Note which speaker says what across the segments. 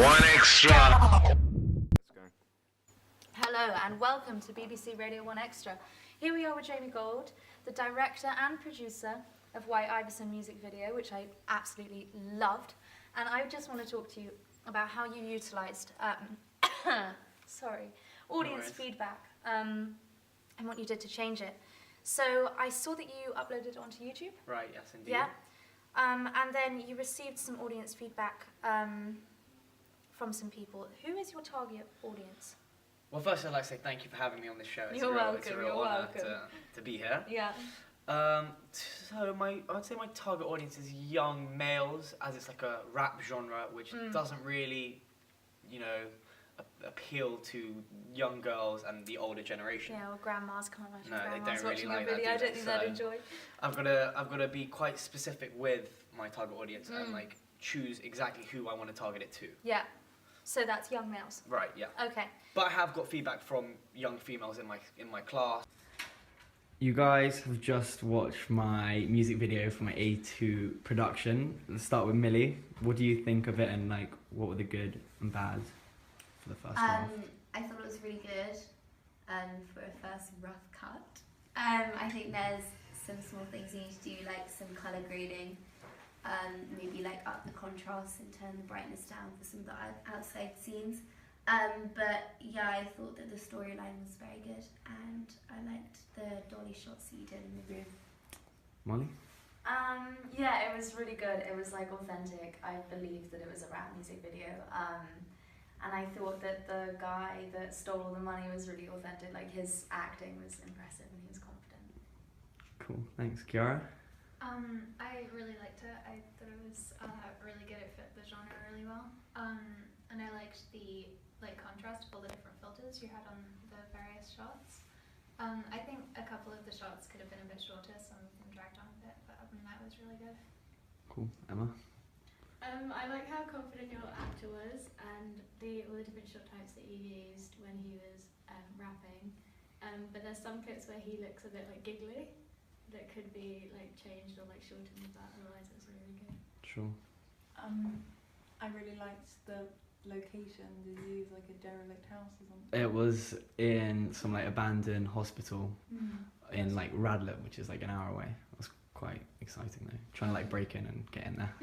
Speaker 1: One Extra.
Speaker 2: Let's go.
Speaker 3: Hello and welcome to BBC Radio 1 Extra. Here we are with Jamie Gold, the director and producer of White Iverson music video, which I absolutely loved. And I just want to talk to you about how you utilised audience feedback and what you did to change it. So I saw that you uploaded it onto YouTube.
Speaker 4: Right, yes, indeed.
Speaker 3: Yeah. And then you received some audience feedback from some people. Who is your target audience?
Speaker 4: Well, first I'd like to say thank you for having me on this show. It's
Speaker 3: You're
Speaker 4: a real,
Speaker 3: welcome,
Speaker 4: It's a real
Speaker 3: you're
Speaker 4: honour
Speaker 3: welcome.
Speaker 4: to be here.
Speaker 3: Yeah.
Speaker 4: So I'd say my target audience is young males, as it's like a rap genre, which doesn't really, appeal to young girls and the older generation.
Speaker 3: Yeah, well, grandmas can't imagine
Speaker 4: No, they
Speaker 3: grandmas
Speaker 4: don't really
Speaker 3: watching
Speaker 4: like
Speaker 3: your video.
Speaker 4: that,
Speaker 3: I
Speaker 4: do
Speaker 3: don't
Speaker 4: they?
Speaker 3: think they'd
Speaker 4: So-
Speaker 3: enjoy.
Speaker 4: I've got to be quite specific with my target audience and like choose exactly who I want to target it to.
Speaker 3: Yeah. So that's young males.
Speaker 4: Right, yeah.
Speaker 3: Okay.
Speaker 4: But I have got feedback from young females in my class.
Speaker 5: You guys have just watched my music video for my A2 production. Let's start with Millie. What do you think of it, and like what were the good and bad for the first half?
Speaker 6: I thought it was really good for a first rough cut. I think there's some small things you need to do, like some colour grading, maybe like up the contrast and turn the brightness down for some of the outside scenes. But yeah, I thought that the storyline was very good, and I liked the dolly shots that you did in the room.
Speaker 5: Molly?
Speaker 3: Yeah, it was really good. It was like authentic. I believed that it was a rap music video. And I thought that the guy that stole all the money was really authentic. Like his acting was impressive and he was confident.
Speaker 5: Cool, thanks. Kiara?
Speaker 7: I really liked it. I thought it was really good. It fit the genre really well. And I liked the contrast of all the different filters you had on the various shots. I think a couple of the shots could have been a bit shorter. Some of them dragged on a bit, but other than that, it was really good.
Speaker 5: Cool. Emma?
Speaker 8: I like how confident your actor was and all the different shot types that you used when he was rapping. But there's some clips where he looks a bit like giggly that could be like changed or like shortened, but otherwise it was really good.
Speaker 5: Sure.
Speaker 9: I really liked the location. Did you use like a derelict house or something?
Speaker 5: It was in some like abandoned hospital in like Radlett, which is like an hour away. It was quite exciting though. Trying to like break in and get in there.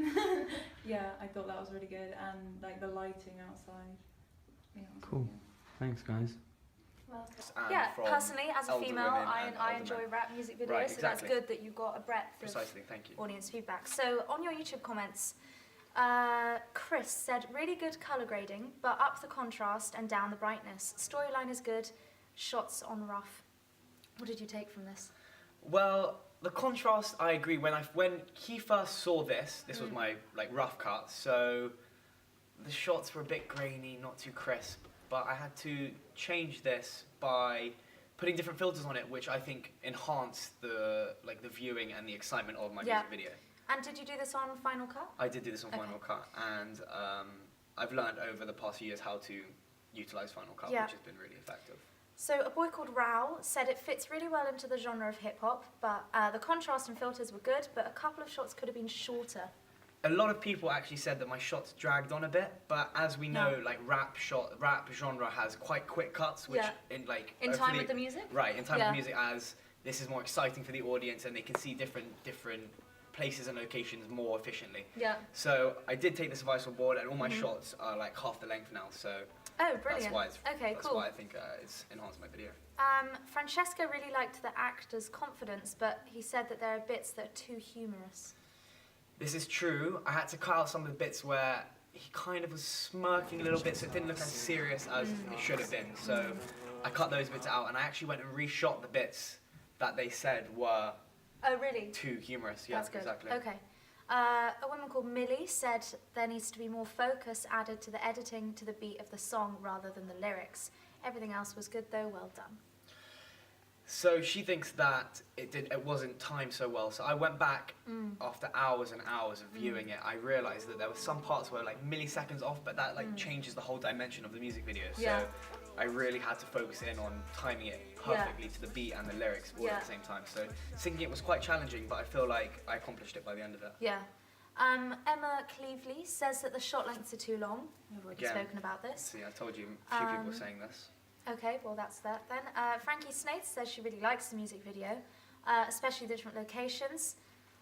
Speaker 9: Yeah, I thought that was really good, and like the lighting outside. Yeah, it was
Speaker 5: Cool.
Speaker 9: really good.
Speaker 5: Thanks guys.
Speaker 4: And
Speaker 3: Yeah,
Speaker 4: from
Speaker 3: personally, as a
Speaker 4: elder
Speaker 3: female,
Speaker 4: women
Speaker 3: I
Speaker 4: and older
Speaker 3: enjoy
Speaker 4: men.
Speaker 3: rap music videos,
Speaker 4: Right,
Speaker 3: so that's
Speaker 4: exactly.
Speaker 3: good that you got a breadth
Speaker 4: Precisely, thank you.
Speaker 3: of audience feedback. So on your YouTube comments, Chris said, really good colour grading, but up the contrast and down the brightness. Storyline is good, shots on rough. What did you take from this?
Speaker 4: Well, the contrast, I agree. When he first saw this was my like rough cut, so the shots were a bit grainy, not too crisp. But I had to change this by putting different filters on it, which I think enhanced the viewing and the excitement of my music video.
Speaker 3: And did you do this on Final Cut?
Speaker 4: I did do this on Final Cut, and I've learned over the past few years how to utilize Final Cut,
Speaker 3: Yeah.
Speaker 4: which has been really effective.
Speaker 3: So a boy called Rao said it fits really well into the genre of hip hop, but the contrast and filters were good, but a couple of shots could have been shorter.
Speaker 4: A lot of people actually said that my shots dragged on a bit, but as we know, like rap genre has quite quick cuts, which
Speaker 3: In time
Speaker 4: hopefully-
Speaker 3: with the music?
Speaker 4: Right, in time
Speaker 3: Yeah.
Speaker 4: with music, as this is more exciting for the audience and they can see different places and locations more efficiently.
Speaker 3: Yeah.
Speaker 4: So I did take this advice on board, and all my shots are like half the length now. So
Speaker 3: Oh, brilliant.
Speaker 4: that's why I think it's enhanced my video.
Speaker 3: Francesco really liked the actor's confidence, but he said that there are bits that are too humorous.
Speaker 4: This is true. I had to cut out some of the bits where he kind of was smirking a little bit, so it didn't look as serious as it should have been. So I cut those bits out, and I actually went and reshot the bits that they said were
Speaker 3: Oh, really?
Speaker 4: too humorous. Yeah,
Speaker 3: That's good.
Speaker 4: exactly.
Speaker 3: Okay. A woman called Millie said there needs to be more focus added to the editing to the beat of the song rather than the lyrics. Everything else was good though, well done.
Speaker 4: So she thinks that it wasn't timed so well. So I went back after hours and hours of viewing it. I realised that there were some parts where like milliseconds off, but that like changes the whole dimension of the music video. So
Speaker 3: Yeah.
Speaker 4: I really had to focus in on timing it perfectly to the beat and the lyrics all at the same time. So singing it was quite challenging, but I feel like I accomplished it by the end of it.
Speaker 3: Yeah. Emma Cleveley says that the shot lengths are too long. We've already
Speaker 4: Again.
Speaker 3: spoken about this.
Speaker 4: See, I told you a few people were saying this.
Speaker 3: Okay, well that's that then. Frankie Snaith says she really likes the music video, especially the different locations.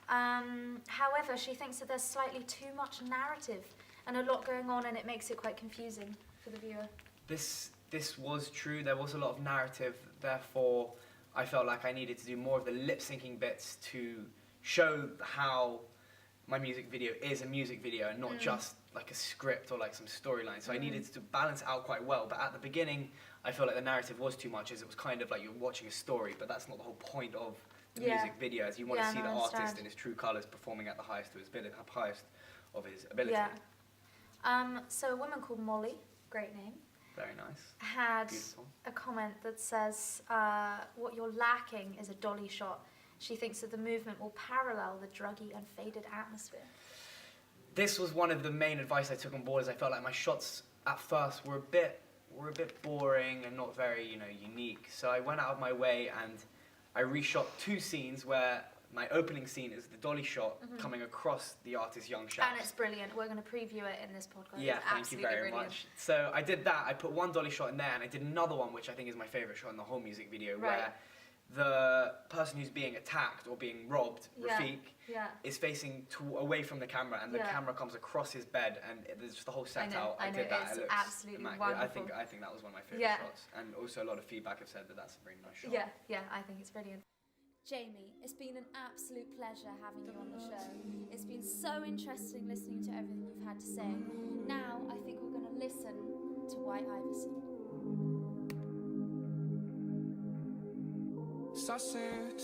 Speaker 3: However, she thinks that there's slightly too much narrative and a lot going on, and it makes it quite confusing for the viewer.
Speaker 4: This was true. There was a lot of narrative. Therefore, I felt like I needed to do more of the lip syncing bits to show how my music video is a music video and not just like a script or like some storyline. So I needed to balance it out quite well. But at the beginning, I felt like the narrative was too much, as it was kind of like you're watching a story, but that's not the whole point of the music video. As you want to see the artist in his true colours performing at the highest of his ability.
Speaker 3: Yeah. So a woman called Molly, great name,
Speaker 4: Very nice.
Speaker 3: had
Speaker 4: Beautiful.
Speaker 3: a comment that says, what you're lacking is a dolly shot. She thinks that the movement will parallel the druggy and faded atmosphere.
Speaker 4: This was one of the main advice I took on board, as I felt like my shots at first were a bit boring and not very, unique. So I went out of my way and I reshot 2 scenes where my opening scene is the dolly shot coming across the artist's young shaft.
Speaker 3: And it's brilliant. We're going to preview it in this podcast.
Speaker 4: Yeah,
Speaker 3: It's
Speaker 4: thank you
Speaker 3: absolutely
Speaker 4: very
Speaker 3: brilliant.
Speaker 4: much. So I did that. I put one dolly shot in there, and I did another one, which I think is my favourite shot in the whole music video,
Speaker 3: Right.
Speaker 4: where the person who's being attacked or being robbed,
Speaker 3: Yeah.
Speaker 4: Rafiq,
Speaker 3: Yeah.
Speaker 4: is facing away from the camera, and the
Speaker 3: Yeah.
Speaker 4: camera comes across his bed, and there's just the whole set out.
Speaker 3: I know,
Speaker 4: did that.
Speaker 3: it's
Speaker 4: It looks
Speaker 3: absolutely
Speaker 4: immaculate.
Speaker 3: wonderful.
Speaker 4: I think that was one of my favourite
Speaker 3: Yeah.
Speaker 4: shots, and also a lot of feedback have said that that's a very nice shot.
Speaker 3: Yeah, I think it's brilliant. Jamie, it's been an absolute pleasure having you on the show. It's been so interesting listening to everything you've had to say. Now, I think we're going to listen to White Iverson.
Speaker 1: Sussing.